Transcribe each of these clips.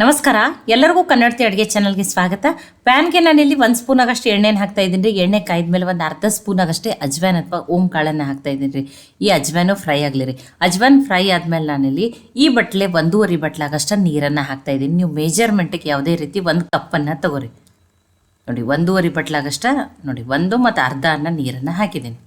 ನಮಸ್ಕಾರ, ಎಲ್ಲರಿಗೂ ಕನ್ನಡತಿ ಅಡುಗೆ ಚಾನಲ್ಗೆ ಸ್ವಾಗತ. ಪ್ಯಾನ್ಗೆ ನಾನಿಲ್ಲಿ 1 ಸ್ಪೂನ್ ಆಗಷ್ಟು ಎಣ್ಣೆನ ಹಾಕ್ತಾ ಇದ್ದೀನಿ ರೀ. ಎಣ್ಣೆ ಕಾಯ್ದ ಮೇಲೆ ಒಂದು ಅರ್ಧ ಸ್ಪೂನ್ ಆಗಷ್ಟೇ ಅಜ್ವಾನ್ ಅಥವಾ ಓಂ ಕಾಳನ್ನು ಹಾಕ್ತಾ ಇದ್ದೀನಿ ರೀ. ಈ ಅಜ್ವಾನು ಫ್ರೈ ಆಗಲಿ ರೀ. ಅಜ್ವಾನ್ ಫ್ರೈ ಆದಮೇಲೆ ನಾನಿಲ್ಲಿ ಈ ಬಟ್ಲೆ 1.5 ಬಟ್ಲಾಗಷ್ಟು ನೀರನ್ನು ಹಾಕ್ತಾ ಇದ್ದೀನಿ. ನೀವು ಮೆಜರ್ಮೆಂಟಿಗೆ ಯಾವುದೇ ರೀತಿ 1 ಕಪ್ಪನ್ನು ತಗೋರಿ. ನೋಡಿ 1.5 ಬಟ್ಲಾಗಷ್ಟ ನೋಡಿ 1 ಮತ್ತು ಅರ್ಧ ಅನ್ನ ನೀರನ್ನು ಹಾಕಿದ್ದೀನಿ.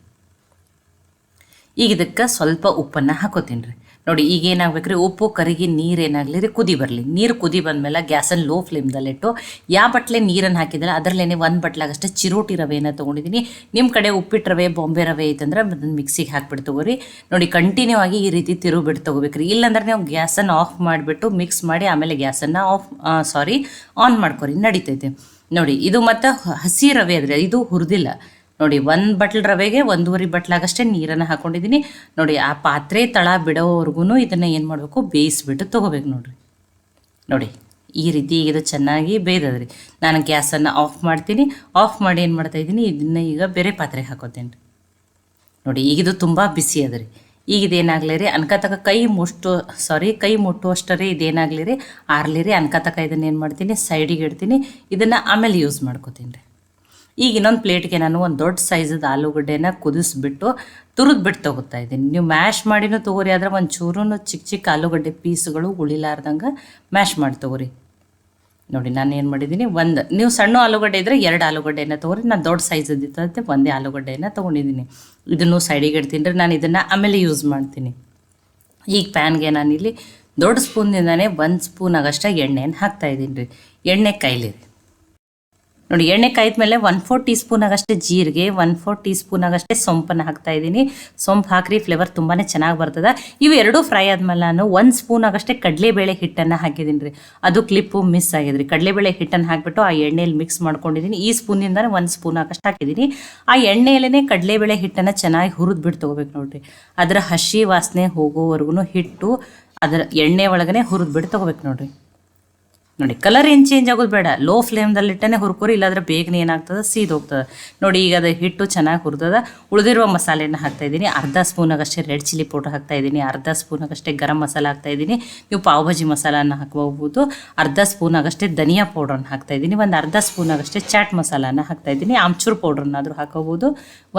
ಈಗ ಇದಕ್ಕೆ ಸ್ವಲ್ಪ ಉಪ್ಪನ್ನು ಹಾಕೋತೀನಿ ರೀ. ನೋಡಿ ಈಗ ಏನಾಗಬೇಕು ರೀ, ಉಪ್ಪು ಕರಿಗಿ ನೀರು ಏನಾಗಲಿ ರೀ ಕುದಿ ಬರಲಿ. ನೀರು ಕುದಿ ಬಂದಮೇಲೆ ಗ್ಯಾಸನ್ನು ಲೋ ಫ್ಲೇಮ್ದಲ್ಲಿಟ್ಟು ಯಾವ ಬಟ್ಲೆ ನೀರನ್ನು ಹಾಕಿದ್ರೆ ಅದರಲ್ಲೇ 1 ಬಟ್ಲಾಗಷ್ಟೇ ಚಿರೋಟಿ ರವೆಯನ್ನು ತೊಗೊಂಡಿದ್ದೀನಿ. ನಿಮ್ಮ ಕಡೆ ಉಪ್ಪಿಟ್ಟು ರವೆ, ಬಾಂಬೆ ರವೆ ಐತಂದ್ರೆ ಅದನ್ನು ಮಿಕ್ಸಿಗೆ ಹಾಕ್ಬಿಟ್ಟು ತೊಗೋರಿ. ನೋಡಿ ಕಂಟಿನ್ಯೂ ಆಗಿ ಈ ರೀತಿ ತಿರುಗಿಬಿಟ್ಟು ತೊಗೋಬೇಕು ರೀ. ಇಲ್ಲಾಂದ್ರೆ ನೀವು ಗ್ಯಾಸನ್ನು ಆಫ್ ಮಾಡಿಬಿಟ್ಟು ಮಿಕ್ಸ್ ಮಾಡಿ ಆಮೇಲೆ ಗ್ಯಾಸನ್ನು ಆನ್ ಮಾಡ್ಕೊರಿ, ನಡೀತೈತೆ. ನೋಡಿ ಇದು ಮತ್ತು ಹಸಿ ರವೆ ಆದರೆ ಇದು ಹುರಿದಿಲ್ಲ. ನೋಡಿ 1 ಬಟ್ಲ್ ರವೆಗೆ 1.5 ಬಟ್ಲಾಗಷ್ಟೇ ನೀರನ್ನು ಹಾಕ್ಕೊಂಡಿದ್ದೀನಿ. ನೋಡಿ ಆ ಪಾತ್ರೆ ತಳ ಬಿಡೋವರೆಗೂ ಇದನ್ನು ಏನು ಮಾಡಬೇಕು, ಬೇಯಿಸ್ಬಿಟ್ಟು ತೊಗೋಬೇಕು ನೋಡಿರಿ. ನೋಡಿ ಈ ರೀತಿ ಈಗ ಇದು ಚೆನ್ನಾಗಿ ಬೇಯ್ದದ್ರಿ. ನಾನು ಗ್ಯಾಸನ್ನು ಆಫ್ ಮಾಡ್ತೀನಿ. ಆಫ್ ಮಾಡಿ ಏನು ಮಾಡ್ತಾಯಿದ್ದೀನಿ, ಇದನ್ನು ಈಗ ಬೇರೆ ಪಾತ್ರೆಗೆ ಹಾಕೋತೀನಿ ರೀ. ನೋಡಿ ಈಗಿದು ತುಂಬ ಬಿಸಿ ಅದ ರೀ. ಈಗ ಇದೇನಾಗಲಿ ರೀ, ಅನ್ಕತಕ ಕೈ ಮುಟ್ಟುವಷ್ಟರೇ ಇದೇನಾಗಲಿ ರೀ, ಆರ್ಲಿ ರೀ. ಅನ್ಕತಕ ಇದನ್ನು ಏನು ಮಾಡ್ತೀನಿ, ಸೈಡಿಗೆ ಇಡ್ತೀನಿ. ಇದನ್ನು ಆಮೇಲೆ ಯೂಸ್ ಮಾಡ್ಕೋತೀನಿ ರೀ. ಈಗ ಇನ್ನೊಂದು ಪ್ಲೇಟ್ಗೆ ನಾನು ಒಂದು ದೊಡ್ಡ ಸೈಜದ ಆಲೂಗಡ್ಡೆನ ಕುದಿಸ್ಬಿಟ್ಟು ತುರಿದ್ಬಿಟ್ಟು ತೊಗೋತಾ ಇದ್ದೀನಿ. ನೀವು ಮ್ಯಾಶ್ ಮಾಡಿನೂ ತೊಗೋರಿ, ಆದರೆ ಒಂದು ಚೂರು ಚಿಕ್ಕ ಚಿಕ್ಕ ಆಲೂಗಡ್ಡೆ ಪೀಸ್ಗಳು ಉಳಿಲಾರ್ದಂಗೆ ಮ್ಯಾಶ್ ಮಾಡಿ ತೊಗೋರಿ. ನೋಡಿ ನಾನು ಏನು ಮಾಡಿದ್ದೀನಿ, ನೀವು ಸಣ್ಣ ಆಲೂಗಡ್ಡೆ ಇದ್ದರೆ 2 ಆಲೂಗಡ್ಡೆನ ತೊಗೊರಿ. ನಾನು ದೊಡ್ಡ ಸೈಜದ್ದು ಇರ್ತದೆ 1 ಆಲೂಗಡ್ಡೆನ ತೊಗೊಂಡಿದ್ದೀನಿ. ಇದನ್ನು ಸೈಡಿಗೆ ಇಡ್ತೀನಿ ರೀ. ನಾನು ಇದನ್ನು ಆಮೇಲೆ ಯೂಸ್ ಮಾಡ್ತೀನಿ. ಈಗ ಪ್ಯಾನ್ಗೆ ನಾನಿಲ್ಲಿ ದೊಡ್ಡ ಸ್ಪೂನ್ನಿಂದನೇ 1 ಸ್ಪೂನ್ ಆಗಷ್ಟೇ ಎಣ್ಣೆಯನ್ನು ಹಾಕ್ತಾಯಿದ್ದೀನಿ ರೀ. ಎಣ್ಣೆ ಕಾಯ್ಲಿ ರೀ. ನೋಡಿ ಎಣ್ಣೆ ಕಾಯ್ದ ಮೇಲೆ 1/4 ಟೀ ಸ್ಪೂನ್ ಆಗಷ್ಟೇ ಜೀರಿಗೆ, 1/4 ಟೀ ಸ್ಪೂನ್ ಆಗಷ್ಟೇ ಸೊಂಪನ್ನು ಹಾಕ್ತಾಯಿದ್ದೀನಿ. ಸೊಂಪು ಹಾಕ್ರಿ, ಫ್ಲೇವರ್ ತುಂಬಾ ಚೆನ್ನಾಗಿ ಬರ್ತದೆ. ಇವು ಎರಡೂ ಫ್ರೈ ಆದಮೇಲೆ ನಾನು 1 ಸ್ಪೂನ್ ಆಗಷ್ಟೇ ಕಡಲೆಬೇಳೆ ಹಿಟ್ಟನ್ನು ಹಾಕಿದ್ದೀನಿ ರೀ. ಅದು ಕ್ಲಿಪ್ಪು ಮಿಸ್ ಆಗಿದ್ರಿ. ಕಡಲೆಬೇಳೆ ಹಿಟ್ಟನ್ನು ಹಾಕಿಬಿಟ್ಟು ಆ ಎಣ್ಣೆಯಲ್ಲಿ ಮಿಕ್ಸ್ ಮಾಡ್ಕೊಂಡಿದ್ದೀನಿ. ಈ ಸ್ಪೂನಿಂದ 1 ಸ್ಪೂನ್ ಆಗಷ್ಟು ಹಾಕಿದ್ದೀನಿ. ಆ ಎಣ್ಣೆಯಲ್ಲೇ ಕಡಲೆಬೇಳೆ ಹಿಟ್ಟನ್ನು ಚೆನ್ನಾಗಿ ಹುರಿದ್ಬಿಟ್ಟು ತೊಗೋಬೇಕು ನೋಡಿರಿ. ಅದರ ಹಸಿ ವಾಸನೆ ಹೋಗೋವರೆಗೂ ಹಿಟ್ಟು ಅದರ ಎಣ್ಣೆ ಒಳಗನೆ ಹುರಿದ್ಬಿಟ್ಟು ತೊಗೋಬೇಕು ನೋಡಿರಿ. ನೋಡಿ ಕಲರ್ ಏನು ಚೇಂಜ್ ಆಗೋದು ಬೇಡ, ಲೋ ಫ್ಲೇಮ್ದಲ್ಲಿಟ್ಟೇ ಹುರ್ಕೋರಿ, ಇಲ್ಲಾಂದ್ರೆ ಬೇಗನೆ ಏನಾಗ್ತದೆ, ಸೀದೋಗ್ತದೆ. ನೋಡಿ ಈಗ ಅದು ಹಿಟ್ಟು ಚೆನ್ನಾಗಿ ಹುರಿದದ. ಉಳಿದಿರುವ ಮಸಾಲೆಯನ್ನು ಹಾಕ್ತಾಯಿದ್ದೀನಿ. ಅರ್ಧ ಸ್ಪೂನಾಗಷ್ಟೇ ರೆಡ್ ಚಿಲ್ಲಿ ಪೌಡರ್ ಹಾಕ್ತಾಯಿದ್ದೀನಿ. ಅರ್ಧ ಸ್ಪೂನಾಗಷ್ಟೇ ಗರಂ ಮಸಾಲ ಹಾಕ್ತಾಯಿದ್ದೀನಿ. ನೀವು ಪಾವ್ ಭಾಜಿ ಮಸಾಲನ ಹಾಕ್ಬೋದು. ಅರ್ಧ ಸ್ಪೂನಾಗಷ್ಟೇ ಧನಿಯಾ ಪೌಡ್ರನ್ನ ಹಾಕ್ತಾಯಿದ್ದೀನಿ. ಒಂದು ಅರ್ಧ ಸ್ಪೂನಾಗಷ್ಟೇ ಚಾಟ್ ಮಸಾಲಾನ ಹಾಕ್ತಾಯಿದ್ದೀನಿ. ಆಮ್ಚೂರು ಪೌಡ್ರನ್ನಾದರೂ ಹಾಕೋಬೋದು.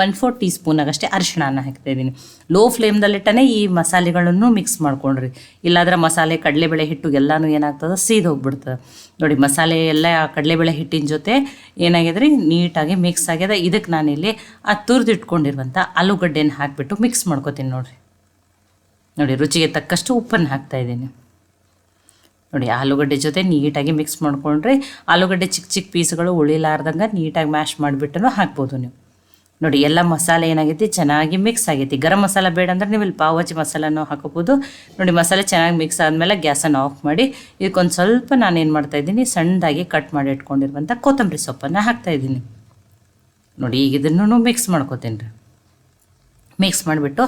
1/4 ಟೀ ಸ್ಪೂನಾಗಷ್ಟೇ ಅರಿಶಿಣನ ಹಾಕ್ತಾಯಿದ್ದೀನಿ. ಲೋ ಫ್ಲೇಮ್ದಲ್ಲಿಟ್ಟನೇ ಈ ಮಸಾಲೆಗಳನ್ನು ಮಿಕ್ಸ್ ಮಾಡ್ಕೊಂಡ್ರಿ, ಇಲ್ಲಾಂದ್ರೆ ಮಸಾಲೆ ಕಡಲೆಬೇಳೆ ಹಿಟ್ಟು ಎಲ್ಲನೂ ಏನಾಗ್ತದೆ, ಸೀದೋಗ್ಬಿಡ್ತದೆ. ನೋಡಿ ಮಸಾಲೆ ಎಲ್ಲ ಕಡಲೆಬೇಳೆ ಹಿಟ್ಟಿನ ಜೊತೆ ಏನಾಗಿದೆ ರೀ, ನೀಟಾಗಿ ಮಿಕ್ಸ್ ಆಗ್ಯದ. ಇದಕ್ಕೆ ನಾನಿಲ್ಲಿ ಆ ತುರಿದಿಟ್ಕೊಂಡಿರುವಂಥ ಆಲೂಗಡ್ಡೆನ ಹಾಕಿಬಿಟ್ಟು ಮಿಕ್ಸ್ ಮಾಡ್ಕೊತೀನಿ ನೋಡಿರಿ. ನೋಡಿ ರುಚಿಗೆ ತಕ್ಕಷ್ಟು ಉಪ್ಪನ್ನು ಹಾಕ್ತಾಯಿದ್ದೀನಿ. ನೋಡಿ ಆಲೂಗಡ್ಡೆ ಜೊತೆ ನೀಟಾಗಿ ಮಿಕ್ಸ್ ಮಾಡ್ಕೊಂಡ್ರೆ ಆಲೂಗಡ್ಡೆ ಚಿಕ್ಕ ಚಿಕ್ಕ ಪೀಸ್ಗಳು ಉಳಿಲಾರ್ದಂಗೆ ನೀಟಾಗಿ ಮ್ಯಾಶ್ ಮಾಡಿಬಿಟ್ಟು ಹಾಕ್ಬೋದು ನೀವು. ನೋಡಿ ಎಲ್ಲ ಮಸಾಲೆ ಏನಾಗೈತಿ, ಚೆನ್ನಾಗಿ ಮಿಕ್ಸ್ ಆಗೈತಿ. ಗರಂ ಮಸಾಲ ಬೇಡ ಅಂದ್ರೆ ನೀವು ಇಲ್ಲಿ ಪಾವ್ ಭಾಜಿ ಮಸಾಲನೂ ಹಾಕೋಬೋದು. ನೋಡಿ ಮಸಾಲೆ ಚೆನ್ನಾಗಿ ಮಿಕ್ಸ್ ಆದಮೇಲೆ ಗ್ಯಾಸನ್ನು ಆಫ್ ಮಾಡಿ ಇದಕ್ಕೊಂದು ಸ್ವಲ್ಪ ನಾನೇನು ಮಾಡ್ತಾಯಿದ್ದೀನಿ, ಸಣ್ಣದಾಗಿ ಕಟ್ ಮಾಡಿ ಇಟ್ಕೊಂಡಿರುವಂಥ ಕೊತ್ತಂಬರಿ ಸೊಪ್ಪನ್ನು ಹಾಕ್ತಾಯಿದ್ದೀನಿ. ನೋಡಿ ಈಗ ಇದನ್ನು ಮಿಕ್ಸ್ ಮಾಡ್ಕೋತೀನಿ ರೀ. ಮಿಕ್ಸ್ ಮಾಡಿಬಿಟ್ಟು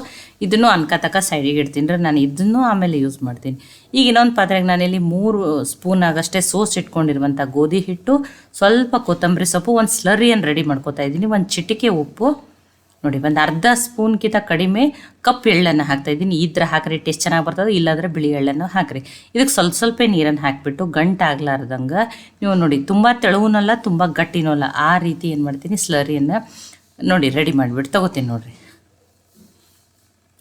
ಇದನ್ನು ಅನ್ಕತಕ ಸೈಡಿಗೆ ಇಡ್ತೀನಿ ರೀ. ನಾನು ಇದನ್ನು ಆಮೇಲೆ ಯೂಸ್ ಮಾಡ್ತೀನಿ. ಈಗ ಇನ್ನೊಂದು ಪಾತ್ರೆಗೆ ನಾನಿಲ್ಲಿ 3 ಸ್ಪೂನ್ ಆಗಷ್ಟೇ ಸೋಸ್ ಇಟ್ಕೊಂಡಿರುವಂಥ ಗೋಧಿ ಹಿಟ್ಟು, ಸ್ವಲ್ಪ ಕೊತ್ತಂಬರಿ ಸೊಪ್ಪು, ಒಂದು ಸ್ಲರಿಯನ್ನು ರೆಡಿ ಮಾಡ್ಕೋತಾ ಇದ್ದೀನಿ. ಒಂದು ಚಿಟಿಕೆ ಉಪ್ಪು, ನೋಡಿ ಒಂದು ಅರ್ಧ ಸ್ಪೂನ್ಗಿಂತ ಕಡಿಮೆ ಕಪ್ ಎಳ್ಳನ್ನು ಹಾಕ್ತಾಯಿದ್ದೀನಿ. ಈ ಥರ ಹಾಕಿರಿ ಟೇಸ್ಟ್ ಚೆನ್ನಾಗಿ ಬರ್ತದೆ. ಇಲ್ಲಾಂದರೆ ಬಿಳಿ ಎಳ್ಳನ್ನು ಹಾಕಿರಿ. ಇದಕ್ಕೆ ಸ್ವಲ್ಪ ನೀರನ್ನು ಹಾಕಿಬಿಟ್ಟು ಗಂಟಾಗ್ಲಾರ್ದಂಗೆ ನೀವು ನೋಡಿ, ತುಂಬ ತೆಳುವನಲ್ಲ ತುಂಬ ಗಟ್ಟಿನೂ ಅಲ್ಲ, ಆ ರೀತಿ ಏನು ಮಾಡ್ತೀನಿ, ಸ್ಲರಿಯನ್ನು ನೋಡಿ ರೆಡಿ ಮಾಡಿಬಿಟ್ಟು ತೊಗೋತೀನಿ ನೋಡಿರಿ.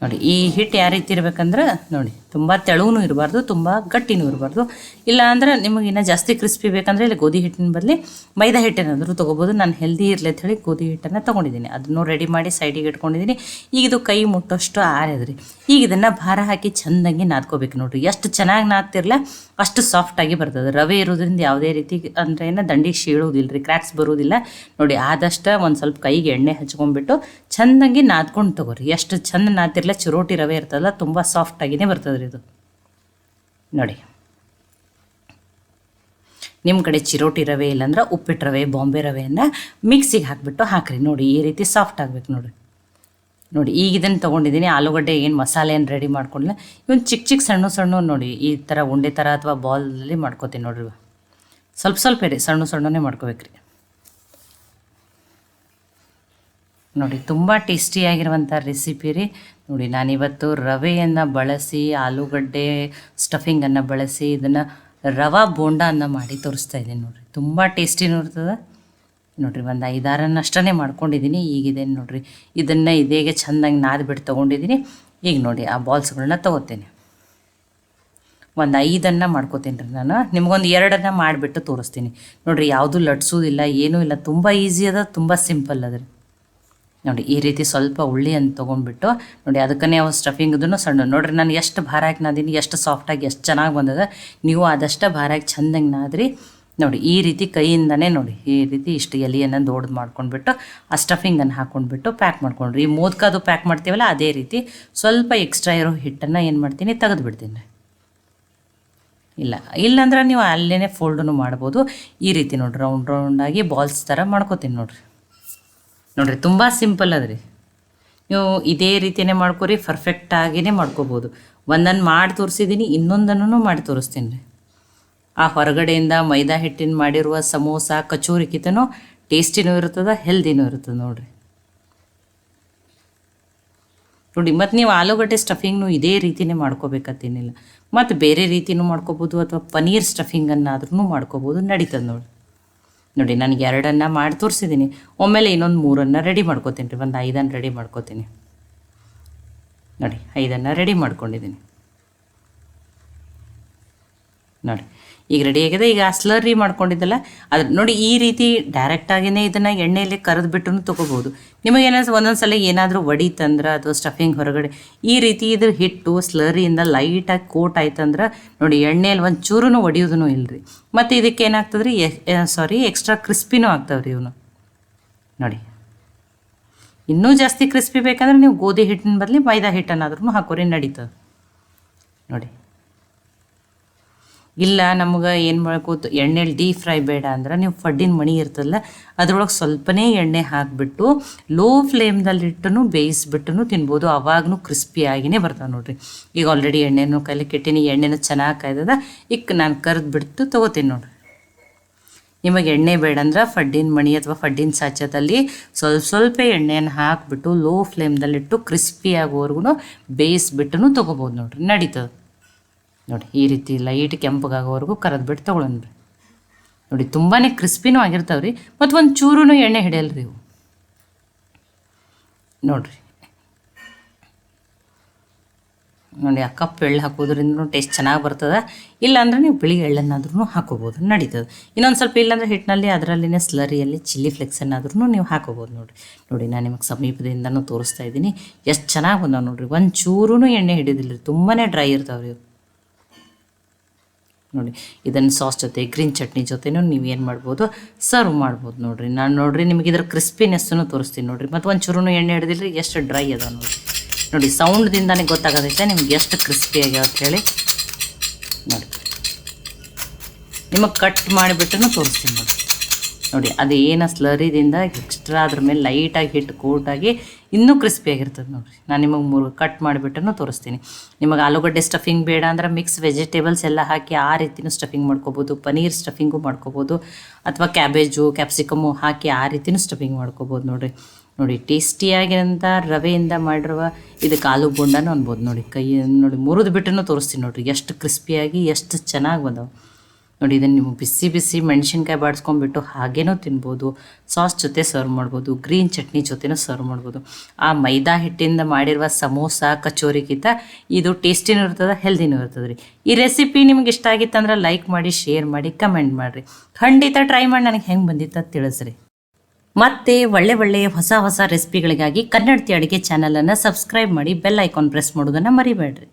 ನೋಡಿ ಈ ಹಿಟ್ಟು ಯಾವ ರೀತಿ ಇರಬೇಕಂದ್ರೆ ನೋಡಿ, ತುಂಬ ತೆಳುವೂ ಇರಬಾರ್ದು, ತುಂಬ ಗಟ್ಟಿನೂ ಇರಬಾರ್ದು. ಇಲ್ಲ ಅಂದ್ರೆ ನಿಮಗೆ ಇನ್ನೂ ಜಾಸ್ತಿ ಕ್ರಿಸ್ಪಿ ಬೇಕಂದರೆ ಇಲ್ಲಿ ಗೋಧಿ ಹಿಟ್ಟಿನ ಬದಲಿ ಮೈದಾ ಹಿಟ್ಟೇನಾದರೂ ತೊಗೋಬೋದು. ನಾನು ಹೆಲ್ದಿ ಇರಲಿ ಅಂತ ಹೇಳಿ ಗೋಧಿ ಹಿಟ್ಟನ್ನು ತೊಗೊಂಡಿದ್ದೀನಿ. ಅದನ್ನು ರೆಡಿ ಮಾಡಿ ಸೈಡಿಗೆ ಇಟ್ಕೊಂಡಿದ್ದೀನಿ. ಈಗ ಇದು ಕೈ ಮುಟ್ಟೋಷ್ಟು ಆರಿದ್ರಿ. ಈಗ ಇದನ್ನು ಭಾರ ಹಾಕಿ ಚೆಂದಾಗಿ ನಾದ್ಕೋಬೇಕು ನೋಡಿರಿ. ಎಷ್ಟು ಚೆನ್ನಾಗಿ ನಾದ್ತಿರಲ್ಲ ಅಷ್ಟು ಸಾಫ್ಟಾಗಿ ಬರ್ತದೆ. ರವೆ ಇರೋದ್ರಿಂದ ಯಾವುದೇ ರೀತಿ ಅಂದರೆ ಏನೋ ದಂಡಿಗೆ ಶೀಳೋದಿಲ್ಲ ರೀ, ಕ್ರ್ಯಾಕ್ಸ್ ಬರೋದಿಲ್ಲ. ನೋಡಿ ಆದಷ್ಟು ಒಂದು ಸ್ವಲ್ಪ ಕೈಗೆ ಎಣ್ಣೆ ಹಚ್ಕೊಂಡ್ಬಿಟ್ಟು ಚೆಂದಾಗಿ ನಾದ್ಕೊಂಡು ತೊಗೋರಿ. ಎಷ್ಟು ಚೆಂದ ನಾದ್ತಿರಲ್ಲ, ಚಿರೋಟಿ ರವೆ ಇರ್ತದಲ್ಲ ತುಂಬ ಸಾಫ್ಟಾಗಿಯೇ ಬರ್ತದೆ ರೀ ಇದು. ನೋಡಿ ನಿಮ್ಮ ಕಡೆ ಚಿರೋಟಿ ರವೆ ಇಲ್ಲಾಂದ್ರೆ ಉಪ್ಪಿಟ್ಟು ರವೆ, ಬಾಂಬೆ ರವೆಯನ್ನು ಮಿಕ್ಸಿಗೆ ಹಾಕಿಬಿಟ್ಟು ಹಾಕಿರಿ. ನೋಡಿ ಈ ರೀತಿ ಸಾಫ್ಟ್ ಆಗಬೇಕು ನೋಡಿರಿ. ನೋಡಿ ಈಗ ಇದನ್ನು ತೊಗೊಂಡಿದ್ದೀನಿ. ಆಲೂಗಡ್ಡೆ ಏನು ಮಸಾಲೆಯನ್ನು ರೆಡಿ ಮಾಡ್ಕೊಂಡಿಲ್ಲ, ಇವನು ಚಿಕ್ಕ ಸಣ್ಣ ನೋಡಿ ಈ ಥರ ಉಂಡೆ ಥರ ಅಥವಾ ಬಾಲಲ್ಲಿ ಮಾಡ್ಕೋತೀನಿ ನೋಡ್ರಿ. ಸ್ವಲ್ಪ ರೀ, ಸಣ್ಣನೇ ಮಾಡ್ಕೋಬೇಕ್ರಿ. ನೋಡಿ ತುಂಬ ಟೇಸ್ಟಿಯಾಗಿರುವಂಥ ರೆಸಿಪಿ ರೀ. ನೋಡಿ ನಾನಿವತ್ತು ರವೆಯನ್ನು ಬಳಸಿ ಆಲೂಗಡ್ಡೆ ಸ್ಟಫಿಂಗನ್ನು ಬಳಸಿ ಇದನ್ನು ರವಾ ಬೋಂಡವನ್ನು ಮಾಡಿ ತೋರಿಸ್ತಾ ಇದ್ದೀನಿ ನೋಡಿರಿ. ತುಂಬ ಟೇಸ್ಟಿನೂ ಇರ್ತದೆ ನೋಡಿರಿ. ಒಂದು 5-6 ಮಾಡ್ಕೊಂಡಿದ್ದೀನಿ. ಈಗಿದೆ ನೋಡಿರಿ, ಇದನ್ನು ಇದೇಗೆ ಚೆಂದಾಗಿ ನಾದ್ಬಿಟ್ಟು ತೊಗೊಂಡಿದ್ದೀನಿ. ಈಗ ನೋಡಿ ಆ ಬಾಲ್ಸ್ಗಳನ್ನ ತೊಗೋತೀನಿ. ಒಂದು 5 ಮಾಡ್ಕೋತೀನಿ ರೀ ನಾನು. ನಿಮ್ಗೊಂದು 2 ಮಾಡಿಬಿಟ್ಟು ತೋರಿಸ್ತೀನಿ ನೋಡಿರಿ. ಯಾವುದೂ ಲಟ್ಸೋದಿಲ್ಲ, ಏನೂ ಇಲ್ಲ, ತುಂಬ ಈಸಿ ಅದ, ತುಂಬ ಸಿಂಪಲ್ ಅದ ರೀ ನೋಡಿ. ಈ ರೀತಿ ಸ್ವಲ್ಪ ಉಳ್ಳಿ ಅಂತ ತೊಗೊಂಡ್ಬಿಟ್ಟು ನೋಡಿ, ಅದಕ್ಕೇ ನಾವು ಸ್ಟಫಿಂಗದೂ ಸಣ್ಣ ನೋಡಿರಿ. ನಾನು ಎಷ್ಟು ಭಾರ ಹಾಕಿ ನಾದೀನಿ, ಎಷ್ಟು ಸಾಫ್ಟಾಗಿ ಎಷ್ಟು ಚೆನ್ನಾಗಿ ಬಂದದ. ನೀವು ಆದಷ್ಟು ಭಾರ ಹಾಕಿ ಚೆಂದಂಗೆ ನಾದ್ರಿ ನೋಡಿ. ಈ ರೀತಿ ಕೈಯಿಂದನೇ ನೋಡಿ, ಈ ರೀತಿ ಇಷ್ಟು ಎಲೆಯನ್ನು ದೊಡ್ಡದು ಮಾಡ್ಕೊಂಡ್ಬಿಟ್ಟು ಆ ಸ್ಟಫಿಂಗನ್ನು ಹಾಕ್ಕೊಂಡ್ಬಿಟ್ಟು ಪ್ಯಾಕ್ ಮಾಡ್ಕೊಂಡ್ರಿ. ಈ ಮೋದಕದು ಪ್ಯಾಕ್ ಮಾಡ್ತೀವಲ್ಲ ಅದೇ ರೀತಿ ಸ್ವಲ್ಪ ಎಕ್ಸ್ಟ್ರಾ ಇರೋ ಹಿಟ್ಟನ್ನು ಏನು ಮಾಡ್ತೀನಿ, ತೆಗೆದು ಬಿಡ್ತೀನಿ ರೀ. ಇಲ್ಲಾಂದ್ರೆ ನೀವು ಅಲ್ಲೇ ಫೋಲ್ಡನ್ನು ಮಾಡ್ಬೋದು. ಈ ರೀತಿ ನೋಡಿರಿ, ರೌಂಡಾಗಿ ಬಾಲ್ಸ್ ಥರ ಮಾಡ್ಕೋತೀನಿ ನೋಡಿರಿ. ತುಂಬ ಸಿಂಪಲ್ ಅದ ರೀ. ನೀವು ಇದೇ ರೀತಿಯೇ ಮಾಡ್ಕೊರಿ, ಪರ್ಫೆಕ್ಟಾಗಿಯೇ ಮಾಡ್ಕೋಬೋದು. ಒಂದನ್ನು ಮಾಡಿ ತೋರಿಸಿದ್ದೀನಿ, ಇನ್ನೊಂದನ್ನು ಮಾಡಿ ತೋರಿಸ್ತೀನಿ ರೀ. ಆ ಹೊರಗಡೆಯಿಂದ ಮೈದಾ ಹಿಟ್ಟಿನ ಮಾಡಿರುವ ಸಮೋಸ ಕಚೋರಿಕಿತನೂ ಟೇಸ್ಟಿನೂ ಇರ್ತದೆ, ಹೆಲ್ದಿನೂ ಇರ್ತದೆ ನೋಡಿರಿ. ನೋಡಿ, ಮತ್ತು ನೀವು ಆಲೂಗಡ್ಡೆ ಸ್ಟಫಿಂಗ್ನು ಇದೇ ರೀತಿಯೇ ಮಾಡ್ಕೋಬೇಕತ್ತೇನಿಲ್ಲ. ಮತ್ತು ಬೇರೆ ರೀತಿಯೂ ಮಾಡ್ಕೋಬೋದು, ಅಥವಾ ಪನ್ನೀರ್ ಸ್ಟಫಿಂಗನ್ನಾದ್ರೂ ಮಾಡ್ಕೋಬೋದು, ನಡೀತದೆ ನೋಡಿ. ನನಗೆ 2 ಮಾಡಿ ತೋರಿಸಿದ್ದೀನಿ. ಒಮ್ಮೆಲೆ ಇನ್ನೊಂದು 3 ರೆಡಿ ಮಾಡ್ಕೋತೀನಿ ರೀ. ಒಂದು 5 ರೆಡಿ ಮಾಡ್ಕೋತೀನಿ ನೋಡಿ. 5 ರೆಡಿ ಮಾಡ್ಕೊಂಡಿದ್ದೀನಿ ನೋಡಿ. ಈಗ ರೆಡಿ ಆಗಿದೆ. ಈಗ ಸ್ಲರ್ರಿ ಮಾಡ್ಕೊಂಡಿದ್ದಲ್ಲ ಅದು ನೋಡಿ, ಈ ರೀತಿ ಡೈರೆಕ್ಟಾಗಿಯೇ ಇದನ್ನು ಎಣ್ಣೆಯಲ್ಲಿ ಕರೆದುಬಿಟ್ಟು ತೊಗೋಬೋದು. ನಿಮಗೇನಾದ್ರು ಒಂದೊಂದು ಸಲ ಏನಾದರೂ ಒಡಿತಂದ್ರೆ ಅಥವಾ ಸ್ಟಫಿಂಗ್ ಹೊರಗಡೆ ಈ ರೀತಿ ಇದ್ರ ಹಿಟ್ಟು ಸ್ಲರ್ರಿಯಿಂದ ಲೈಟಾಗಿ ಕೋಟ್ ಆಯ್ತಂದ್ರೆ ನೋಡಿ, ಎಣ್ಣೆಯಲ್ಲಿ ಒಂದು ಚೂರೂ ಒಡಿಯೋದೂ ಇಲ್ಲ ರೀ. ಮತ್ತು ಇದಕ್ಕೆ ಏನಾಗ್ತದೆ ರೀ, ಎಕ್ಸ್ಟ್ರಾ ಕ್ರಿಸ್ಪಿನೂ ಆಗ್ತಾವೆ ರೀ ಇವನು ನೋಡಿ. ಇನ್ನೂ ಜಾಸ್ತಿ ಕ್ರಿಸ್ಪಿ ಬೇಕಂದ್ರೆ ನೀವು ಗೋಧಿ ಹಿಟ್ಟಿನ ಬದಲು ಮೈದಾ ಹಿಟ್ಟನ್ನಾದ್ರೂ ಹಾಕೋರಿ, ನಡೀತದೆ ನೋಡಿ. ಇಲ್ಲ ನಮ್ಗೆ ಏನು ಮಾಡ್ಕೋದು, ಎಣ್ಣೆಲಿ ಡೀಪ್ ಫ್ರೈ ಬೇಡ ಅಂದ್ರೆ ನೀವು ಫಡ್ಡಿನ ಮಣಿ ಇರ್ತದಲ್ಲ ಅದ್ರೊಳಗೆ ಸ್ವಲ್ಪನೇ ಎಣ್ಣೆ ಹಾಕಿಬಿಟ್ಟು ಲೋ ಫ್ಲೇಮ್ದಲ್ಲಿಟ್ಟು ಬೇಯಿಸ್ಬಿಟ್ಟು ತಿನ್ಬೋದು. ಅವಾಗೂ ಕ್ರಿಸ್ಪಿಯಾಗಿಯೇ ಬರ್ತಾವೆ ನೋಡಿರಿ. ಈಗ ಆಲ್ರೆಡಿ ಎಣ್ಣೆನೂ ಕೈಲಿಕ್ಕೆ ಇಟ್ಟೀನಿ, ಎಣ್ಣೆನೂ ಚೆನ್ನಾಗಿ ಕಾಯ್ದದ. ಈಗ ನಾನು ಕರೆದ್ಬಿಟ್ಟು ತೊಗೋತೀನಿ ನೋಡಿರಿ. ನಿಮಗೆ ಎಣ್ಣೆ ಬೇಡ ಅಂದ್ರೆ ಫಡ್ಡಿನ ಮಣಿ ಅಥವಾ ಫಡ್ಡಿನ ಸಾಚದಲ್ಲಿ ಸ್ವಲ್ಪ ಎಣ್ಣೆಯನ್ನು ಹಾಕಿಬಿಟ್ಟು ಲೋ ಫ್ಲೇಮ್ದಲ್ಲಿಟ್ಟು ಕ್ರಿಸ್ಪಿ ಆಗೋವರೆಗೂ ಬೇಯಿಸ್ಬಿಟ್ಟು ತೊಗೋಬೋದು ನೋಡಿರಿ, ನಡೀತದೆ ನೋಡಿ. ಈ ರೀತಿ ಲೈಟ್ ಕೆಂಪಗಾಗೋವರೆಗೂ ಕರೆದ್ಬಿಟ್ಟು ತೊಗೊಳೋಣ ರೀ ನೋಡಿ. ತುಂಬಾ ಕ್ರಿಸ್ಪಿನೂ ಆಗಿರ್ತಾವೆ ರೀ, ಮತ್ತು ಒಂದು ಚೂರೂ ಎಣ್ಣೆ ಹಿಡಿಯಲ್ಲ ರೀ ಇವು ನೋಡಿರಿ. ನೋಡಿ, ಆ ಕಪ್ಪು ಎಳ್ಳು ಹಾಕೋದ್ರಿಂದ ಟೇಸ್ಟ್ ಚೆನ್ನಾಗಿ ಬರ್ತದೆ. ಇಲ್ಲಾಂದ್ರೆ ನೀವು ಬಿಳಿ ಎಳ್ಳನ್ನಾದ್ರೂ ಹಾಕೋಬೋದು, ನಡೀತದೆ. ಇನ್ನೊಂದು ಸ್ವಲ್ಪ ಇಲ್ಲಾಂದ್ರೆ ಹಿಟ್ಟಿನಲ್ಲಿ ಅದರಲ್ಲಿನೇ ಸ್ಲರಿಯಲ್ಲಿ ಚಿಲ್ಲಿ ಫ್ಲೆಕ್ಸನ್ನಾದ್ರೂ ನೀವು ಹಾಕೋಬೋದು ನೋಡಿ. ನಾನು ನಿಮಗೆ ಸಮೀಪದಿಂದನೂ ತೋರಿಸ್ತಾ ಇದ್ದೀನಿ. ಎಷ್ಟು ಚೆನ್ನಾಗಿ ಬಂದಾವೆ ನೋಡಿರಿ. ಒಂದು ಚೂರೂ ಎಣ್ಣೆ ಹಿಡಿದಿಲ್ಲ ರೀ, ತುಂಬಾ ಡ್ರೈ ಇರ್ತಾವೆ ರೀ ನೋಡಿ. ಇದನ್ನು ಸಾಸ್ ಜೊತೆ ಗ್ರೀನ್ ಚಟ್ನಿ ಜೊತೆನೂ ನೀವು ಏನು ಮಾಡ್ಬೋದು, ಸರ್ವ್ ಮಾಡ್ಬೋದು ನೋಡಿರಿ. ನಾನು ನೋಡಿರಿ ನಿಮಗೆ ಇದರ ಕ್ರಿಸ್ಪಿನೆಸ್ಸನ್ನು ತೋರಿಸ್ತೀನಿ ನೋಡಿರಿ. ಮತ್ತು ಒಂದು ಚೂರೂ ಎಣ್ಣೆ ಹಿಡಿದಿಲ್ಲ ರೀ, ಎಷ್ಟು ಡ್ರೈ ಅದ ನೋಡಿ. ಸೌಂಡ್ದಿಂದಾನೇ ಗೊತ್ತಾಗೋದೈತೆ ನಿಮ್ಗೆ ಎಷ್ಟು ಕ್ರಿಸ್ಪಿ ಆಗ್ಯಾವ ಅಂತ ಹೇಳಿ ನೋಡಿ. ನಿಮಗೆ ಕಟ್ ಮಾಡಿಬಿಟ್ಟು ತೋರಿಸ್ತೀನಿ ನೋಡಿ. ಅದು ಏನು ಸ್ಲರಿದಿಂದ ಎಕ್ಸ್ಟ್ರಾ ಅದ್ರ ಮೇಲೆ ಲೈಟಾಗಿ ಹಿಟ್ಟು ಕೋಟಾಗಿ ಇನ್ನೂ ಕ್ರಿಸ್ಪಿಯಾಗಿರ್ತದೆ ನೋಡಿರಿ. ನಾನು ನಿಮಗೆ 3 ಕಟ್ ಮಾಡಿಬಿಟ್ಟು ತೋರಿಸ್ತೀನಿ. ನಿಮಗೆ ಆಲೂಗಡ್ಡೆ ಸ್ಟಫಿಂಗ್ ಬೇಡ ಅಂದ್ರೆ ಮಿಕ್ಸ್ ವೆಜಿಟೇಬಲ್ಸ್ ಎಲ್ಲ ಹಾಕಿ ಆ ರೀತಿಯೂ ಸ್ಟಫಿಂಗ್ ಮಾಡ್ಕೋಬೋದು. ಪನ್ನೀರ್ ಸ್ಟಫಿಂಗು ಮಾಡ್ಕೋಬೋದು, ಅಥವಾ ಕ್ಯಾಬೇಜು ಕ್ಯಾಪ್ಸಿಕಮ್ಮು ಹಾಕಿ ಆ ರೀತಿಯೂ ಸ್ಟಫಿಂಗ್ ಮಾಡ್ಕೋಬೋದು ನೋಡಿ. ಟೇಸ್ಟಿಯಾಗಿರೋಂಥ ರವೆಯಿಂದ ಮಾಡಿರುವ ಇದಕ್ಕೆ ಆಲೂ ಬೋಂಡನೂ ಅನ್ಬೋದು ನೋಡಿ. ನೋಡಿ ಮುರಿದು ಬಿಟ್ಟು ತೋರಿಸ್ತೀನಿ ನೋಡಿರಿ, ಎಷ್ಟು ಕ್ರಿಸ್ಪಿಯಾಗಿ ಎಷ್ಟು ಚೆನ್ನಾಗಿ ಬಂದವು ನೋಡಿ. ಇದನ್ನು ನೀವು ಬಿಸಿ ಮೆಣಸಿನ್ಕಾಯಿ ಬಾಡಿಸ್ಕೊಂಡ್ಬಿಟ್ಟು ಹಾಗೇನೂ ತಿನ್ಬೋದು. ಸಾಸ್ ಜೊತೆ ಸರ್ವ್ ಮಾಡ್ಬೋದು, ಗ್ರೀನ್ ಚಟ್ನಿ ಜೊತೆನೂ ಸರ್ವ್ ಮಾಡ್ಬೋದು. ಆ ಮೈದಾ ಹಿಟ್ಟಿಂದ ಮಾಡಿರುವ ಸಮೋಸ ಕಚೋರಿಗಿಂತ ಇದು ಟೇಸ್ಟಿನೂ ಇರ್ತದೆ, ಹೆಲ್ದಿನೂ ಇರ್ತದೆ ರೀ. ಈ ರೆಸಿಪಿ ನಿಮ್ಗೆ ಇಷ್ಟ ಆಗಿತ್ತಂದ್ರೆ ಲೈಕ್ ಮಾಡಿ, ಶೇರ್ ಮಾಡಿ, ಕಮೆಂಟ್ ಮಾಡಿರಿ. ಖಂಡಿತ ಟ್ರೈ ಮಾಡಿ ನನಗೆ ಹೆಂಗೆ ಬಂದಿತ್ತು ಅಂತ ತಿಳಿಸ್ರಿ. ಮತ್ತೆ ಒಳ್ಳೆಯ ಹೊಸ ರೆಸಿಪಿಗಳಿಗಾಗಿ ಕನ್ನಡತಿ ಅಡುಗೆ ಚಾನಲನ್ನು ಸಬ್ಸ್ಕ್ರೈಬ್ ಮಾಡಿ, ಬೆಲ್ ಐಕಾನ್ ಪ್ರೆಸ್ ಮಾಡೋದನ್ನು ಮರಿಬೇಡ್ರಿ.